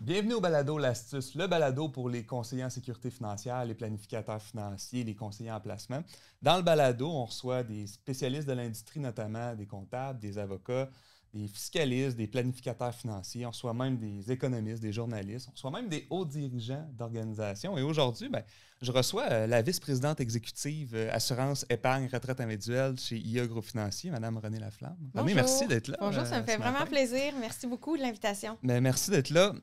Bienvenue au Balado L'Astuce, le balado pour les conseillers en sécurité financière, les planificateurs financiers, les conseillers en placement. Dans le balado, on reçoit des spécialistes de l'industrie, notamment des comptables, des avocats, des fiscalistes, des planificateurs financiers. On reçoit même des économistes, des journalistes. On reçoit même des hauts dirigeants d'organisations. Et aujourd'hui, je reçois la vice-présidente exécutive assurance, épargne, retraite individuelle chez IA Groupe Financier, Mme Renée Laflamme. Bonjour. Renée, merci d'être là. Bonjour, ça me fait vraiment plaisir. Merci beaucoup de l'invitation. Merci d'être là.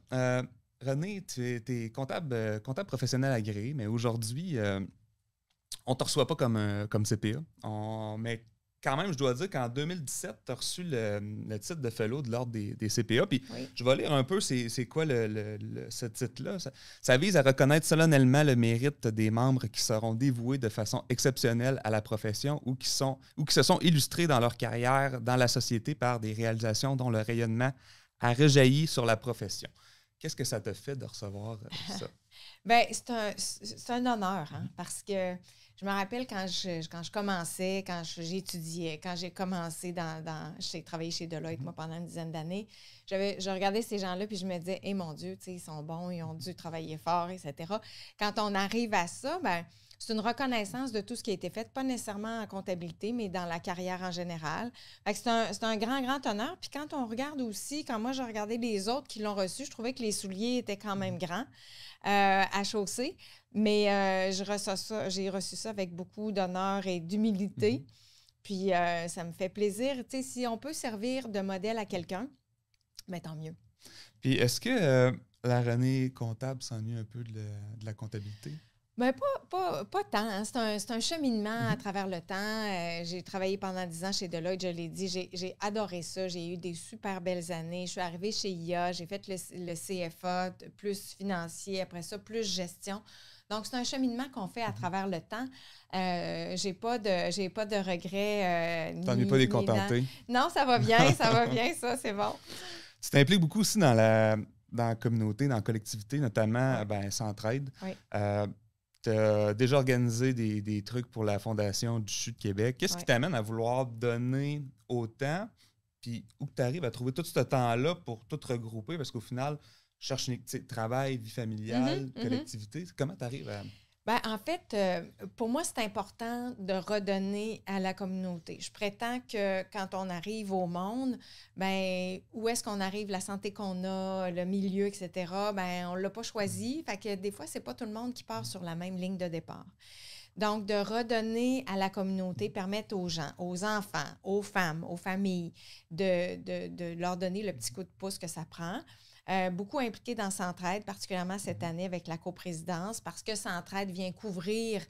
Renée, tu es comptable professionnel agréé, mais aujourd'hui, on ne te reçoit pas comme CPA. Mais quand même, je dois dire qu'en 2017, tu as reçu le titre de fellow de l'Ordre des CPA. Puis oui. Je vais lire un peu c'est quoi ce titre-là. Ça vise à reconnaître solennellement le mérite des membres qui seront dévoués de façon exceptionnelle à la profession ou qui se sont illustrés dans leur carrière dans la société par des réalisations dont le rayonnement a rejailli sur la profession. Qu'est-ce que ça te fait de recevoir ça? Bien, c'est un honneur, hein, parce que je me rappelle quand je commençais, quand j'étudiais, quand j'ai commencé j'ai travaillé chez Deloitte, moi, pendant une dizaine d'années, je regardais ces gens-là, puis je me disais, hey, mon Dieu, ils sont bons, ils ont dû travailler fort, etc. Quand on arrive à ça, bien, c'est une reconnaissance de tout ce qui a été fait, pas nécessairement en comptabilité, mais dans la carrière en général. Fait que c'est un grand, grand honneur. Puis quand on regarde aussi, quand moi, j'ai regardé les autres qui l'ont reçu, je trouvais que les souliers étaient quand même grands à chausser. Mais j'ai reçu ça avec beaucoup d'honneur et d'humilité. Puis ça me fait plaisir. Tu sais, si on peut servir de modèle à quelqu'un, bien, tant mieux. Puis est-ce que la Renée comptable s'ennuie un peu de la comptabilité? Bien, pas tant. Hein. C'est un cheminement à travers le temps. J'ai travaillé pendant 10 ans chez Deloitte, je l'ai dit. J'ai adoré ça. J'ai eu des super belles années. Je suis arrivée chez IA, j'ai fait le CFA, plus financier, après ça, plus gestion. Donc, c'est un cheminement qu'on fait à travers le temps. J'ai pas de regrets. T'ennuies pas des contentés? Non, ça va bien, ça, c'est bon. Tu t'impliques beaucoup aussi dans la communauté, dans la collectivité, notamment Centraide. Oui. Tu as déjà organisé des trucs pour la Fondation du CHU de Québec. Qu'est-ce qui t'amène à vouloir donner autant, puis où tu arrives à trouver tout ce temps-là pour tout regrouper? Parce qu'au final, je cherche travail, vie familiale, collectivité. Comment tu arrives à... Bien, en fait, pour moi, c'est important de redonner à la communauté. Je prétends que quand on arrive au monde, bien, où est-ce qu'on arrive, la santé qu'on a, le milieu, etc., bien, on ne l'a pas choisi. Fait que des fois, c'est pas tout le monde qui part sur la même ligne de départ. Donc, de redonner à la communauté, permettre aux gens, aux enfants, aux femmes, aux familles, de leur donner le petit coup de pouce que ça prend. Beaucoup impliqués dans Centraide, particulièrement cette année avec la coprésidence, parce que Centraide vient couvrir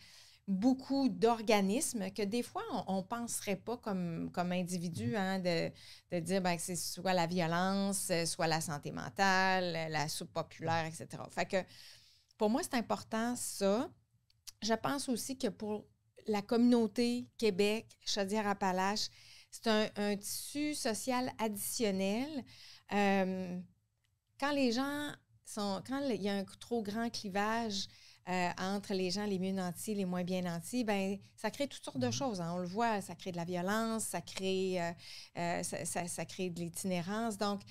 beaucoup d'organismes que des fois, on ne penserait pas comme individu, hein, de dire que c'est soit la violence, soit la santé mentale, la soupe populaire, etc. Fait que pour moi, c'est important, ça. Je pense aussi que pour la communauté Québec, Chaudière-Appalaches, c'est un tissu social additionnel. Quand il y a un trop grand clivage entre les gens les mieux nantis, les moins bien nantis, bien, ça crée toutes sortes de choses. Hein. On le voit, ça crée de la violence, ça crée de l'itinérance. Donc,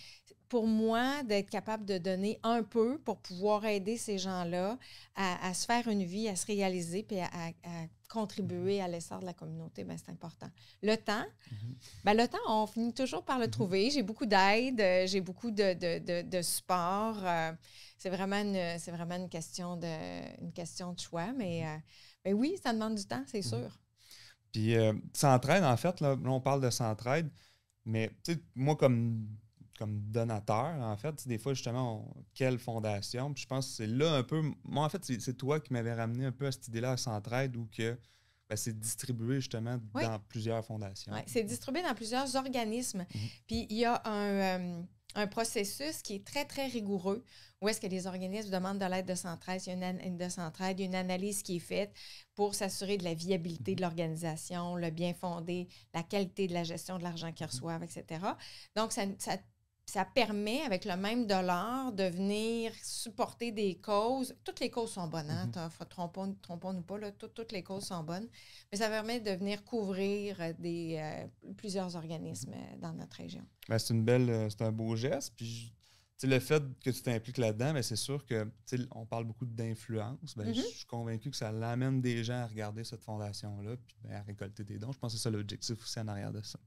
pour moi, d'être capable de donner un peu pour pouvoir aider ces gens-là à se faire une vie, à se réaliser, puis à contribuer à l'essor de la communauté, bien, c'est important. Le temps, le temps, on finit toujours par le trouver. J'ai beaucoup d'aide, j'ai beaucoup de support. C'est vraiment une question de choix, mais oui, ça demande du temps, c'est sûr. Puis Centraide, en fait, là, on parle de Centraide, mais moi, comme donateur, en fait, des fois, justement, quelle fondation? Puis je pense que c'est là un peu... Moi, en fait, c'est toi qui m'avais ramené un peu à cette idée-là à Centraide où que c'est distribué, justement, dans plusieurs fondations. Oui, c'est distribué dans plusieurs organismes. Puis il y a un processus qui est très, très rigoureux où est-ce que les organismes demandent de l'aide de Centraide. Il y a une analyse qui est faite pour s'assurer de la viabilité de l'organisation, le bien fondé, la qualité de la gestion de l'argent qu'ils reçoivent, etc. Donc, ça permet, avec le même dollar, de venir supporter des causes. Toutes les causes sont bonnes, hein? Trompons-nous pas, là, toutes les causes sont bonnes. Mais ça permet de venir couvrir plusieurs organismes dans notre région. C'est un beau geste. Puis le fait que tu t'impliques là-dedans, ben, c'est sûr que on parle beaucoup d'influence. Ben, je suis convaincu que ça l'amène des gens à regarder cette fondation-là puis ben, à récolter des dons. Je pense que c'est ça l'objectif aussi en arrière de ça.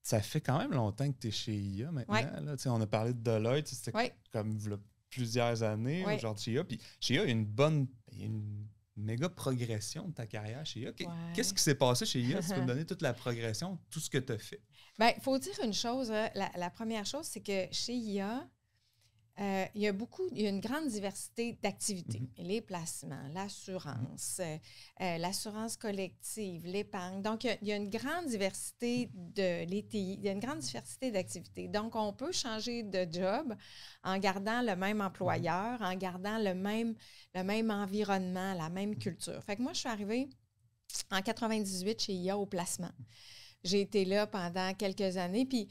Ça fait quand même longtemps que tu es chez IA maintenant. Ouais. Là, on a parlé de Deloitte, c'était comme là, plusieurs années aujourd'hui chez IA. Puis chez IA, il y a une méga progression de ta carrière chez IA. Qu'est-ce qui s'est passé chez IA? Tu peux me donner toute la progression, tout ce que tu as fait? Bien, il faut dire une chose. La première chose, c'est que chez IA, il y a une grande diversité d'activités. Les placements, l'assurance, l'assurance collective, l'épargne. Donc, il y a une grande diversité de l'ETI, il y a une grande diversité d'activités. Donc, on peut changer de job en gardant le même employeur, en gardant le même environnement, la même culture. Fait que moi, je suis arrivée en 98 chez IA au placement. J'ai été là pendant quelques années, puis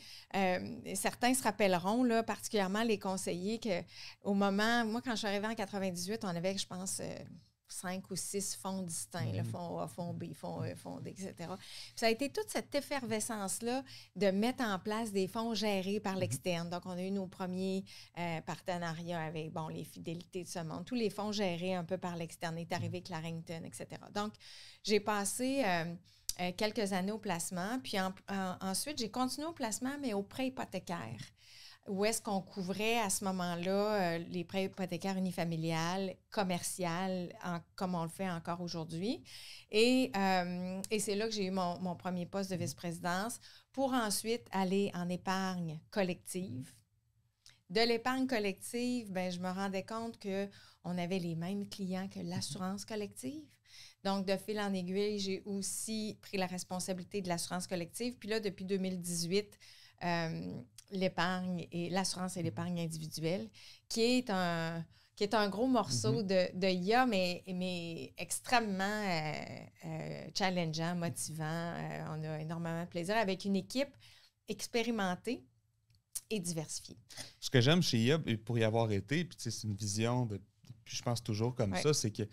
certains se rappelleront, là, particulièrement les conseillers, qu'au moment, moi, quand je suis arrivée en 98, on avait, je pense, 5 ou 6 fonds distincts, le fonds A, fonds B, fonds E, fonds D, etc. Puis ça a été toute cette effervescence-là de mettre en place des fonds gérés par l'externe. Donc, on a eu nos premiers partenariats avec, les fidélités de ce monde, tous les fonds gérés un peu par l'externe. Est arrivé Clarington, etc. Donc, j'ai passé quelques années au placement. Puis ensuite, j'ai continué au placement, mais au prêt hypothécaire. Où est-ce qu'on couvrait à ce moment-là les prêts hypothécaires unifamiliales, commerciales, comme on le fait encore aujourd'hui. Et c'est là que j'ai eu mon premier poste de vice-présidence pour ensuite aller en épargne collective. De l'épargne collective, je me rendais compte qu'on avait les mêmes clients que l'assurance collective. Donc, de fil en aiguille, j'ai aussi pris la responsabilité de l'assurance collective. Puis là, depuis 2018, l'épargne et l'assurance et l'épargne individuelle, qui est un gros morceau de IA, mais extrêmement challengeant, motivant. On a énormément de plaisir avec une équipe expérimentée et diversifiée. Ce que j'aime chez IA, pour y avoir été, puis c'est une vision, puis je pense toujours comme ça, c'est que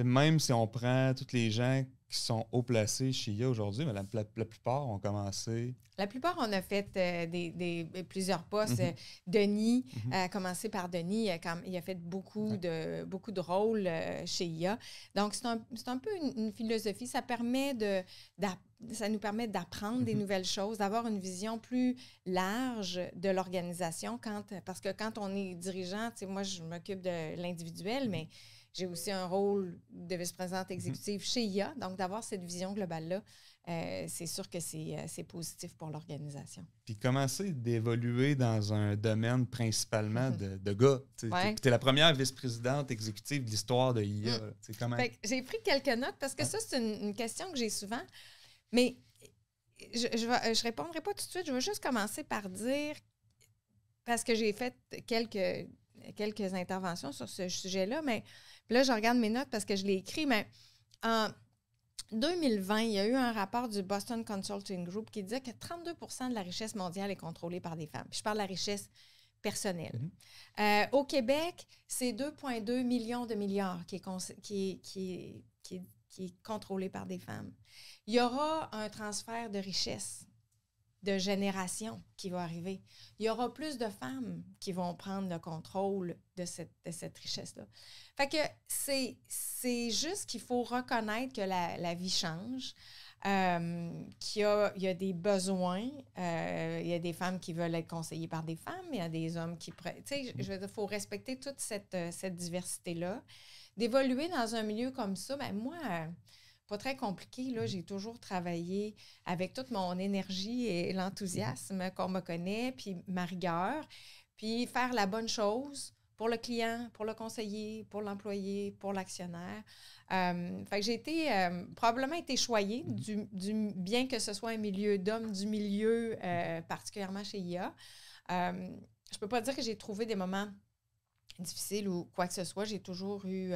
même si on prend tous les gens qui sont haut placés chez IA aujourd'hui, mais la plupart ont commencé... La plupart, on a fait plusieurs postes. Denis, a commencé par Denis, il a fait beaucoup de rôles chez IA. Donc, c'est un peu une philosophie. Ça nous permet d'apprendre des nouvelles choses, d'avoir une vision plus large de l'organisation. Parce que quand on est dirigeant, moi, je m'occupe de l'individuel, mais j'ai aussi un rôle de vice-présidente exécutive chez IA. Donc, d'avoir cette vision globale-là, c'est sûr que c'est positif pour l'organisation. Puis commencer d'évoluer dans un domaine principalement de gars. Tu es la première vice-présidente exécutive de l'histoire de IA. J'ai pris quelques notes parce que ça, c'est une question que j'ai souvent. Mais je répondrai pas tout de suite. Je vais juste commencer par dire, parce que j'ai fait quelques interventions sur ce sujet-là, mais là, je regarde mes notes parce que je l'ai écrit, mais en 2020, il y a eu un rapport du Boston Consulting Group qui disait que 32% de la richesse mondiale est contrôlée par des femmes. Puis je parle de la richesse personnelle. Au Québec, c'est 2,2 millions de milliards qui est contrôlé par des femmes. Il y aura un transfert de richesse de génération qui va arriver. Il y aura plus de femmes qui vont prendre le contrôle de cette richesse-là. Fait que c'est juste qu'il faut reconnaître que la vie change, qu'il y a des besoins. Il y a des femmes qui veulent être conseillées par des femmes, il y a des hommes qui... Tu sais, je veux dire, il faut respecter toute cette diversité-là. D'évoluer dans un milieu comme ça, moi... pas très compliqué, là. J'ai toujours travaillé avec toute mon énergie et l'enthousiasme qu'on me connaît, puis ma rigueur, puis faire la bonne chose pour le client, pour le conseiller, pour l'employé, pour l'actionnaire. Fait que j'ai probablement été choyée, bien que ce soit un milieu d'hommes, du milieu particulièrement chez IA. Je peux pas dire que j'ai trouvé des moments difficiles ou quoi que ce soit. J'ai toujours eu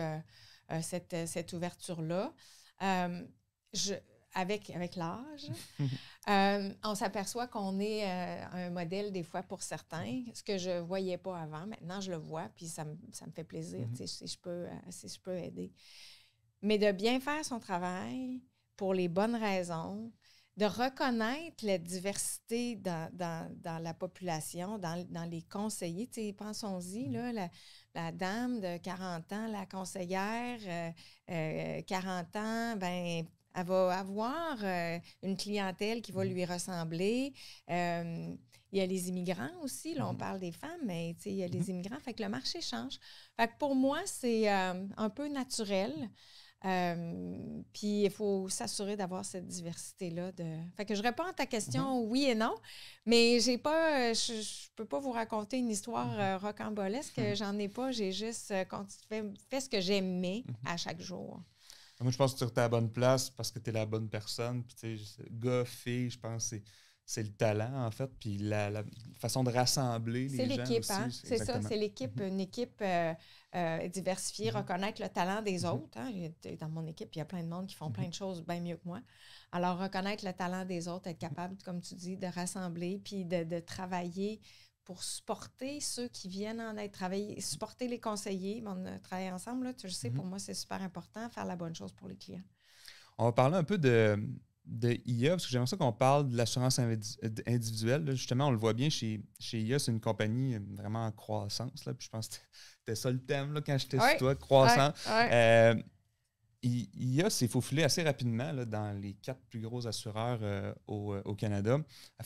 cette ouverture-là. Avec l'âge, on s'aperçoit qu'on est un modèle des fois pour certains, ce que je ne voyais pas avant. Maintenant, je le vois, puis ça me fait plaisir si je peux aider. Mais de bien faire son travail pour les bonnes raisons, de reconnaître la diversité dans la population, dans les conseillers. Tu sais, pensons-y, là, la dame de 40 ans, la conseillère, 40 ans, ben elle va avoir une clientèle qui va lui ressembler. Il y a les immigrants aussi, là, on parle des femmes, mais il y a les immigrants, fait que le marché change. Fait que pour moi, c'est un peu naturel. Puis il faut s'assurer d'avoir cette diversité-là. Fait que je réponds à ta question oui et non, mais j'ai pas, je peux pas vous raconter une histoire rocambolesque. J'en ai pas, j'ai juste fait ce que j'aimais à chaque jour. Moi, je pense que tu es à la bonne place parce que tu es la bonne personne. Puis, tu sais, gars, fille, je pense que c'est le talent, en fait. Puis la façon de rassembler les gens aussi. Hein? C'est ça, c'est l'équipe. Une équipe diversifiée, reconnaître le talent des autres. Hein? Dans mon équipe, il y a plein de monde qui font plein de choses bien mieux que moi. Alors, reconnaître le talent des autres, être capable, comme tu dis, de rassembler puis de travailler pour supporter ceux qui viennent en aide, supporter les conseillers. On a travaillé ensemble, là, tu le sais, pour moi, c'est super important, faire la bonne chose pour les clients. On va parler un peu de IA, parce que j'aimerais ça qu'on parle de l'assurance individuelle. Là. Justement, on le voit bien chez IA, c'est une compagnie vraiment en croissance. Là, puis je pense que c'était ça le thème là, quand j'étais sur toi, croissant. IA s'est faufilée assez rapidement là, dans les 4 plus gros assureurs au Canada.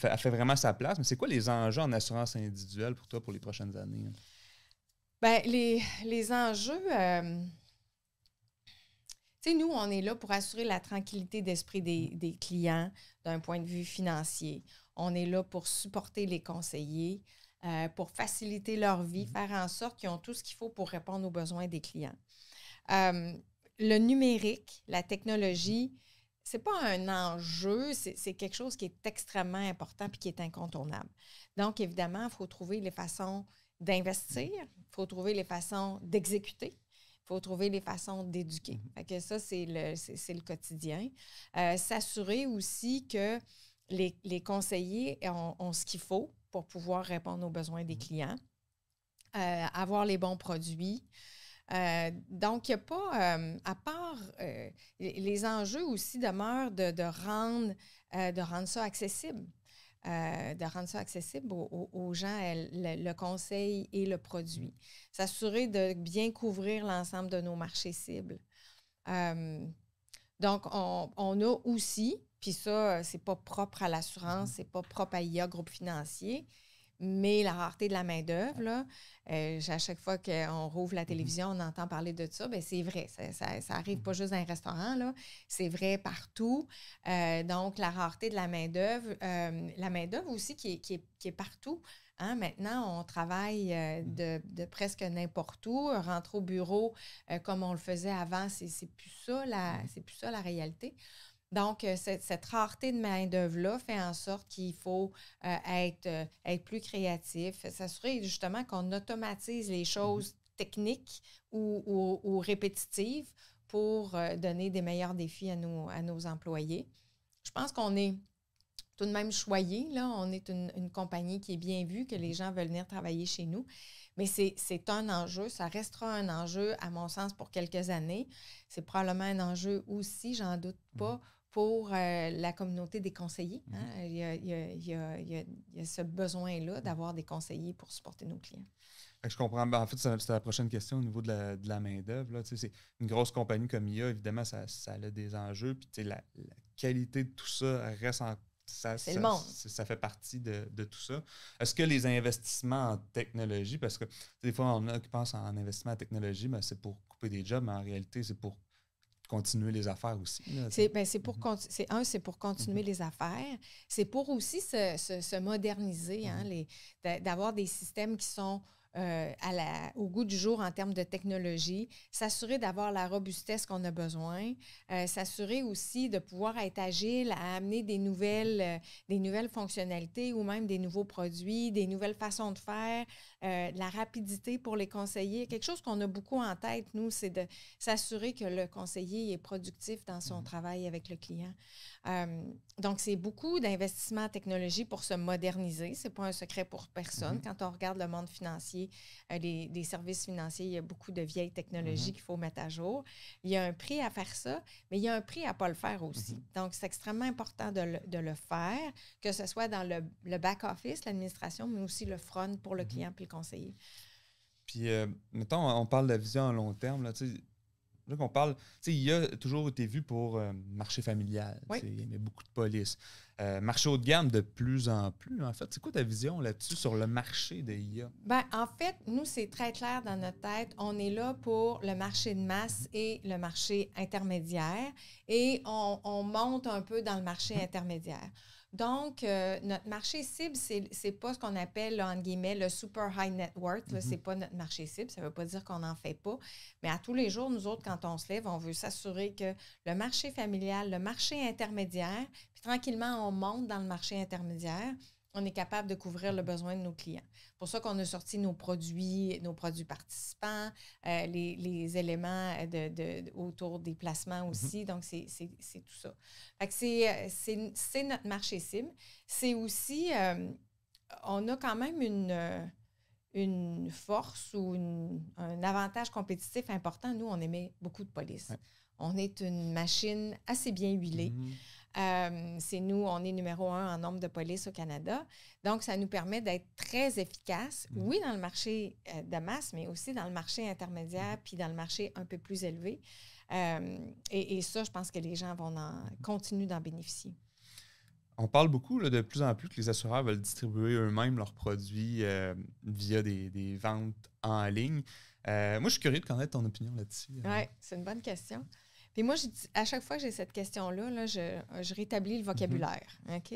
Elle fait vraiment sa place. Mais c'est quoi les enjeux en assurance individuelle pour toi pour les prochaines années? Bien, les enjeux... Tu sais, nous, on est là pour assurer la tranquillité d'esprit des clients d'un point de vue financier. On est là pour supporter les conseillers, pour faciliter leur vie, faire en sorte qu'ils ont tout ce qu'il faut pour répondre aux besoins des clients. Le numérique, la technologie, c'est pas un enjeu, c'est quelque chose qui est extrêmement important et qui est incontournable. Donc, évidemment, il faut trouver les façons d'investir, il faut trouver les façons d'exécuter. Il faut trouver les façons d'éduquer. Fait que ça, c'est le quotidien. S'assurer aussi que les conseillers ont ce qu'il faut pour pouvoir répondre aux besoins des clients. Avoir les bons produits. Donc, il n'y a pas, à part, les enjeux aussi demeurent de rendre ça accessible. De rendre ça accessible aux gens, le conseil et le produit. S'assurer de bien couvrir l'ensemble de nos marchés cibles. Donc, on a aussi, puis ça, c'est pas propre à l'assurance, c'est pas propre à IA Groupe Financier, mais la rareté de la main-d'œuvre, là, à chaque fois qu'on rouvre la télévision, on entend parler de ça, bien, c'est vrai. Ça arrive pas juste dans un restaurant, là. C'est vrai partout. Donc, la rareté de la main-d'œuvre aussi qui est partout. Hein? Maintenant, on travaille de presque n'importe où. Rentrer au bureau comme on le faisait avant, c'est plus ça la réalité. Donc, cette rareté de main-d'œuvre-là fait en sorte qu'il faut être plus créatif, s'assurer justement qu'on automatise les choses techniques ou répétitives pour donner des meilleurs défis à nos employés. Je pense qu'on est tout de même choyés, là. On est une compagnie qui est bien vue, que les gens veulent venir travailler chez nous. Mais c'est un enjeu, ça restera un enjeu, à mon sens, pour quelques années. C'est probablement un enjeu aussi, j'en doute pas, pour la communauté des conseillers. Hein? Il y a ce besoin-là d'avoir des conseillers pour supporter nos clients. Je comprends. En fait, c'est la prochaine question au niveau de la main-d'œuvre. Tu sais, c'est une grosse compagnie comme IA, évidemment, ça a des enjeux. Puis, tu sais, la qualité de tout ça reste ça fait partie de tout ça. Est-ce que les investissements en technologie, parce que des fois, on a qui pensent en investissement en technologie, mais c'est pour couper des jobs, mais en réalité, c'est pour continuer les affaires aussi. Là, c'est pour continuer les affaires. C'est pour aussi se moderniser, hein, d'avoir des systèmes qui sont au goût du jour en termes de technologie, s'assurer d'avoir la robustesse qu'on a besoin, s'assurer aussi de pouvoir être agile à amener des nouvelles fonctionnalités ou même des nouveaux produits, des nouvelles façons de faire, la rapidité pour les conseillers. Quelque chose qu'on a beaucoup en tête, nous, c'est de s'assurer que le conseiller est productif dans son travail avec le client. Donc, c'est beaucoup d'investissements en technologie pour se moderniser. Ce n'est pas un secret pour personne. Quand on regarde le monde financier, conseiller les services financiers. Il y a beaucoup de vieilles technologies qu'il faut mettre à jour. Il y a un prix à faire ça, mais il y a un prix à ne pas le faire aussi. Donc, c'est extrêmement important de le faire, que ce soit dans le back-office, l'administration, mais aussi le front pour le client puis le conseiller. Puis, mettons, on parle de la vision à long terme, là, tu sais. Là qu'on parle, tu sais, il a toujours été vu pour marché familial. Oui. Il y avait beaucoup de police. Marché haut de gamme de plus en plus, en fait. C'est quoi ta vision là-dessus sur le marché de IA? Bien, en fait, nous, c'est très clair dans notre tête. On est là pour le marché de masse et le marché intermédiaire. Et on monte un peu dans le marché intermédiaire. Donc, notre marché cible, c'est pas ce qu'on appelle, là, entre guillemets, le super high net worth. C'est pas notre marché cible. Ça veut pas dire qu'on n'en fait pas. Mais à tous les jours, nous autres, quand on se lève, on veut s'assurer que le marché familial, le marché intermédiaire, puis tranquillement, on monte dans le marché intermédiaire, on est capable de couvrir le besoin de nos clients. C'est pour ça qu'on a sorti nos produits participants, les éléments autour des placements aussi. Donc, c'est tout ça. Fait que c'est notre marché cible. C'est aussi, on a quand même une force ou un avantage compétitif important. Nous, on émet beaucoup de police. Ouais. On est une machine assez bien huilée. C'est nous, on est numéro 1 en nombre de polices au Canada. Donc, ça nous permet d'être très efficaces, oui, dans le marché de masse, mais aussi dans le marché intermédiaire puis dans le marché un peu plus élevé. Et ça, je pense que les gens vont continuer d'en bénéficier. On parle beaucoup là, de plus en plus que les assureurs veulent distribuer eux-mêmes leurs produits via des ventes en ligne. Moi, je suis curieux de connaître ton opinion là-dessus. Oui, c'est une bonne question. Puis moi, à chaque fois que j'ai cette question-là, je rétablis le vocabulaire. OK?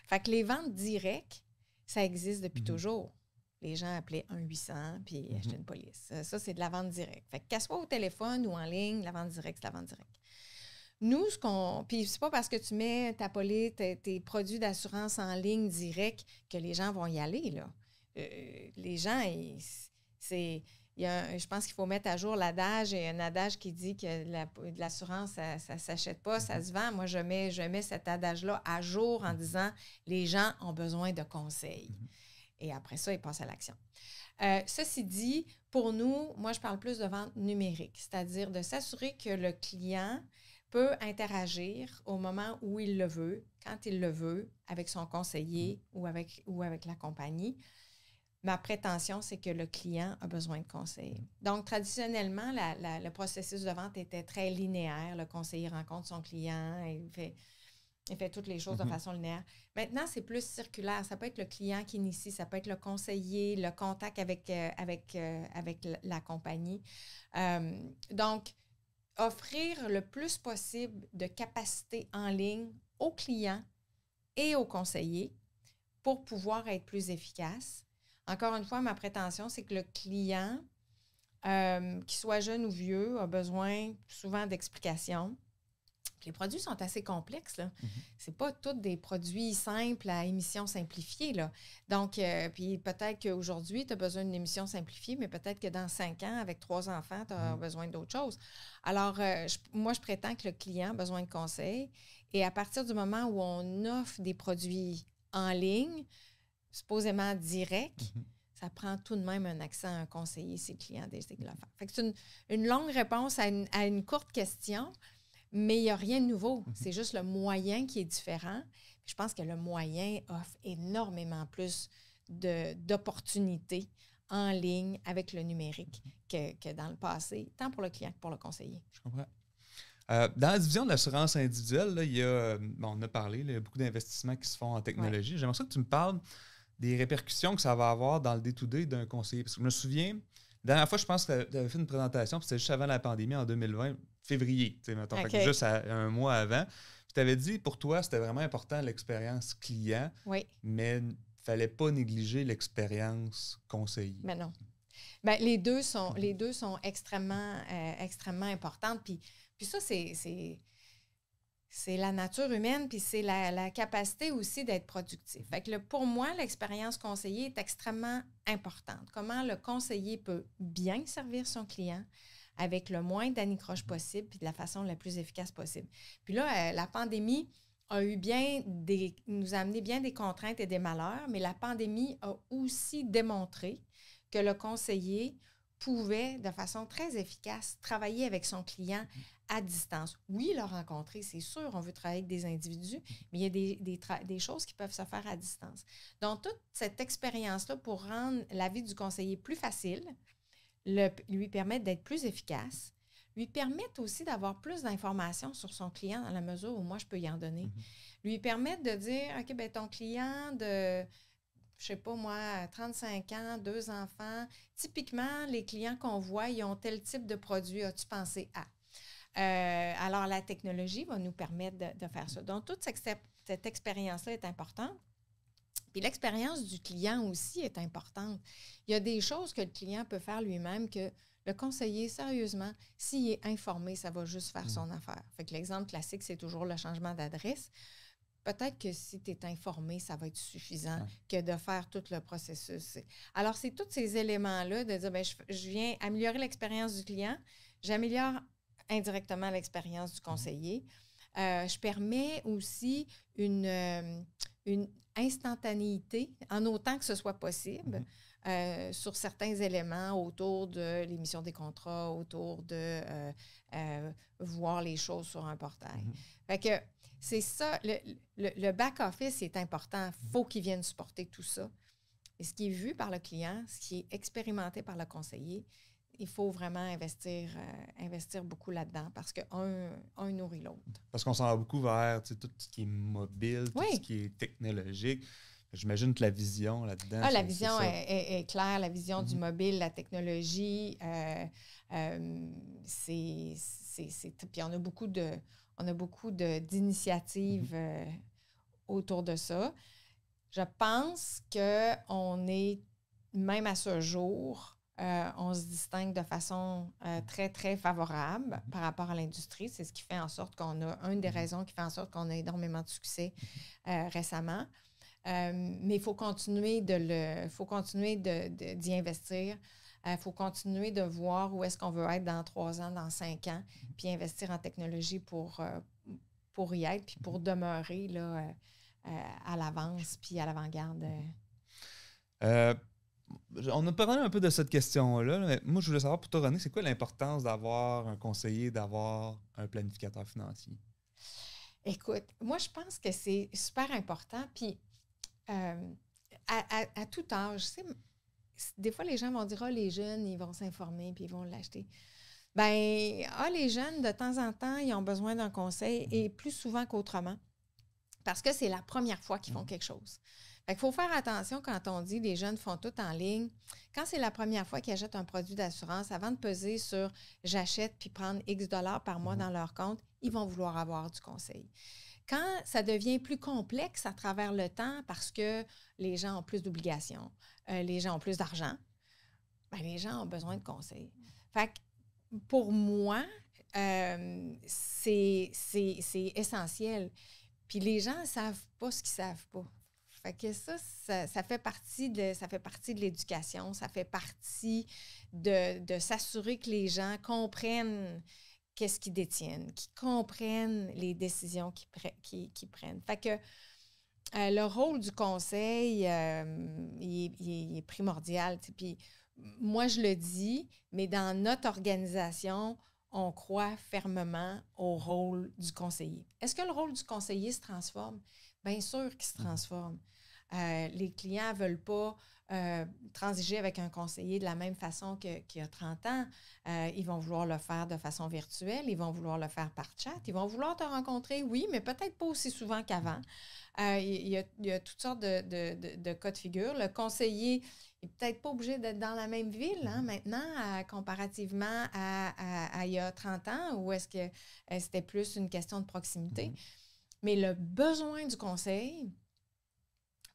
Fait que les ventes directes, ça existe depuis toujours. Les gens appelaient 1-800 puis achetaient une police. Ça, c'est de la vente directe. Fait que qu'elle soit au téléphone ou en ligne, la vente directe, c'est la vente directe. Nous, puis c'est pas parce que tu mets ta police, tes produits d'assurance en ligne direct que les gens vont y aller, là. Les gens, je pense qu'il faut mettre à jour l'adage. Il y a un adage qui dit que l'assurance, ça ne s'achète pas, ça se vend. Moi, je mets cet adage-là à jour en disant les gens ont besoin de conseils. Et après ça, ils passent à l'action. Ceci dit, pour nous, moi, je parle plus de vente numérique, c'est-à-dire de s'assurer que le client peut interagir au moment où il le veut, quand il le veut, avec son conseiller ou avec la compagnie. Ma prétention, c'est que le client a besoin de conseils. Donc, traditionnellement, le processus de vente était très linéaire. Le conseiller rencontre son client, il fait toutes les choses de façon linéaire. Maintenant, c'est plus circulaire. Ça peut être le client qui initie, ça peut être le conseiller, le contact avec la compagnie. Donc, offrir le plus possible de capacité en ligne aux clients et aux conseillers pour pouvoir être plus efficace. Encore une fois, ma prétention, c'est que le client, qu'il soit jeune ou vieux, a besoin souvent d'explications. Les produits sont assez complexes, là. C'est pas tous des produits simples à émission simplifiée, là. Donc, puis peut-être qu'aujourd'hui, tu as besoin d'une émission simplifiée, mais peut-être que dans 5 ans, avec 3 enfants, tu as besoin d'autre chose. Alors, moi, je prétends que le client a besoin de conseils. Et à partir du moment où on offre des produits en ligne, supposément direct, ça prend tout de même un accès à un conseiller si le client décide de le faire. Fait que c'est une longue réponse à une courte question, mais il n'y a rien de nouveau. C'est juste le moyen qui est différent. Puis je pense que le moyen offre énormément plus d'opportunités en ligne avec le numérique que dans le passé, tant pour le client que pour le conseiller. Je comprends. Dans la division de l'assurance individuelle, là, il y a, on a parlé, là, il y a beaucoup d'investissements qui se font en technologie. Ouais. J'aimerais ça que tu me parles des répercussions que ça va avoir dans le day-to-day d'un conseiller. Parce que je me souviens, la dernière fois, je pense que tu avais fait une présentation, puis c'était juste avant la pandémie, en 2020, février, mettons, okay. Fait que juste un mois avant. Puis tu avais dit, pour toi, c'était vraiment important l'expérience client, mais il ne fallait pas négliger l'expérience conseiller. Mais non. Bien, les deux sont extrêmement importantes. Puis ça, c'est la nature humaine, puis c'est la capacité aussi d'être productif. Fait que pour moi, l'expérience conseiller est extrêmement importante. Comment le conseiller peut bien servir son client avec le moins d'anicroche possible, puis de la façon la plus efficace possible. Puis là, la pandémie nous a amené bien des contraintes et des malheurs, mais la pandémie a aussi démontré que le conseiller pouvait, de façon très efficace, travailler avec son client à distance. Oui, le rencontrer, c'est sûr, on veut travailler avec des individus, mais il y a des choses qui peuvent se faire à distance. Donc, toute cette expérience-là pour rendre la vie du conseiller plus facile, lui permettre d'être plus efficace, lui permettre aussi d'avoir plus d'informations sur son client dans la mesure où moi, je peux y en donner. Lui permettre de dire, OK, bien, ton client de, je sais pas moi, 35 ans, 2 enfants, typiquement, les clients qu'on voit, ils ont tel type de produit. As-tu pensé à? Alors, la technologie va nous permettre de faire ça. Donc, toute cette expérience-là est importante. Puis l'expérience du client aussi est importante. Il y a des choses que le client peut faire lui-même que le conseiller, sérieusement, s'il est informé, ça va juste faire son affaire. Fait que l'exemple classique, c'est toujours le changement d'adresse. Peut-être que si tu es informé, ça va être suffisant que de faire tout le processus. Alors, c'est tous ces éléments-là de dire, bien, je viens améliorer l'expérience du client, j'améliore indirectement l'expérience du conseiller. Je permets aussi une instantanéité, en autant que ce soit possible, sur certains éléments autour de l'émission des contrats, autour de voir les choses sur un portail. Fait que c'est ça, le back-office est important. Il faut qu'il vienne supporter tout ça. Et ce qui est vu par le client, ce qui est expérimenté par le conseiller, il faut vraiment investir beaucoup là-dedans parce qu'un nourrit l'autre. Parce qu'on s'en va beaucoup vers tout ce qui est mobile, tout ce qui est technologique. J'imagine que la vision là-dedans. La vision est claire, la vision du mobile, la technologie. Puis on a beaucoup d'initiatives autour de ça. Je pense qu'on est, même à ce jour, on se distingue de façon très, très favorable par rapport à l'industrie. C'est ce qui fait en sorte qu'on a, une des raisons qui fait en sorte qu'on a énormément de succès récemment. Mais il faut continuer d'y investir. Il faut continuer de voir où est-ce qu'on veut être dans 3 ans, dans 5 ans, puis investir en technologie pour y être, puis pour demeurer là, à l'avance, puis à l'avant-garde. On a parlé un peu de cette question-là, mais moi, je voulais savoir pour toi, René, c'est quoi l'importance d'avoir un conseiller, d'avoir un planificateur financier? Écoute, moi, je pense que c'est super important. Puis, à tout âge, tu sais, des fois, les gens vont dire « Ah, les jeunes, ils vont s'informer puis ils vont l'acheter. » Bien, les jeunes, de temps en temps, ils ont besoin d'un conseil et plus souvent qu'autrement parce que c'est la première fois qu'ils font quelque chose. Fait qu'il faut faire attention quand on dit les jeunes font tout en ligne. Quand c'est la première fois qu'ils achètent un produit d'assurance, avant de peser sur « j'achète » puis prendre X dollars par mois dans leur compte, ils vont vouloir avoir du conseil. Quand ça devient plus complexe à travers le temps parce que les gens ont plus d'obligations, les gens ont plus d'argent, bien, les gens ont besoin de conseils. Fait que pour moi, c'est essentiel. Puis les gens ne savent pas ce qu'ils ne savent pas. Fait que ça fait partie de l'éducation, ça fait partie de s'assurer que les gens comprennent qu'est-ce qu'ils détiennent, qu'ils comprennent les décisions qu'ils prennent. Fait que le rôle du conseil, il est primordial. Puis moi, je le dis, mais dans notre organisation, on croit fermement au rôle du conseiller. Est-ce que le rôle du conseiller se transforme? Bien sûr qu'il se transforme. Les clients ne veulent pas transiger avec un conseiller de la même façon qu'il y a 30 ans. Ils vont vouloir le faire de façon virtuelle, ils vont vouloir le faire par chat, ils vont vouloir te rencontrer, oui, mais peut-être pas aussi souvent qu'avant. Il y a toutes sortes de cas de figure. Le conseiller n'est peut-être pas obligé d'être dans la même ville maintenant, comparativement à il y a 30 ans, où est-ce que c'était plus une question de proximité. Mais le besoin du conseil,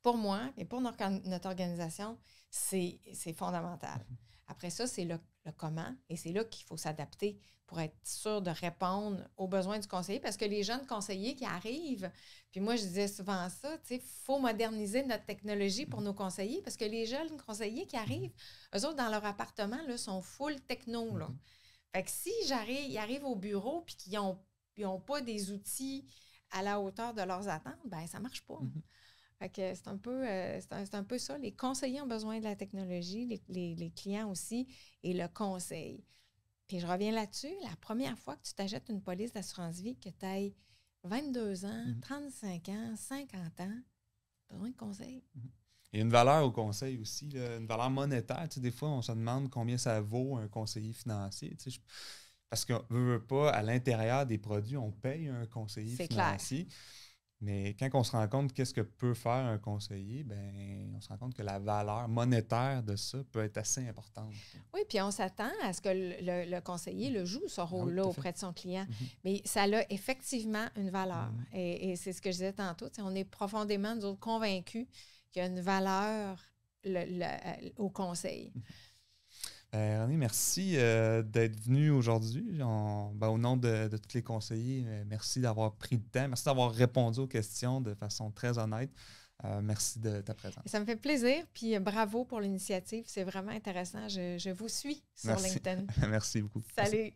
pour moi et pour notre organisation, c'est fondamental. Après ça, c'est le comment, et c'est là qu'il faut s'adapter pour être sûr de répondre aux besoins du conseiller, parce que les jeunes conseillers qui arrivent, puis moi, je disais souvent ça, tu sais, il faut moderniser notre technologie pour nos conseillers, parce que les jeunes conseillers qui arrivent, eux autres, dans leur appartement, là, sont full techno, là. Fait que si ils arrivent au bureau puis qu'ils n'ont pas des outils à la hauteur de leurs attentes, bien, ça ne marche pas. Fait que c'est un peu ça. Les conseillers ont besoin de la technologie, les clients aussi, et le conseil. Puis je reviens là-dessus. La première fois que tu t'achètes une police d'assurance-vie, que tu ailles 22 ans, 35 ans, 50 ans, tu as besoin de conseil. Il y a une valeur au conseil aussi, là, une valeur monétaire. Tu sais, des fois, on se demande combien ça vaut un conseiller financier. Tu sais, parce qu'on ne veut pas, à l'intérieur des produits, on paye un conseiller financier. Clair. Mais quand on se rend compte qu'est-ce que peut faire un conseiller, ben, on se rend compte que la valeur monétaire de ça peut être assez importante. Oui, puis on s'attend à ce que le conseiller le joue, ce rôle-là, auprès de son client. Mais ça a effectivement une valeur. Et c'est ce que je disais tantôt. On est profondément, nous autres, convaincus qu'il y a une valeur au conseil. René, merci d'être venu aujourd'hui. Au nom de tous les conseillers, merci d'avoir pris le temps. Merci d'avoir répondu aux questions de façon très honnête. Merci de ta présence. Ça me fait plaisir. Puis bravo pour l'initiative. C'est vraiment intéressant. Je vous suis sur LinkedIn. Merci beaucoup. Salut. Merci.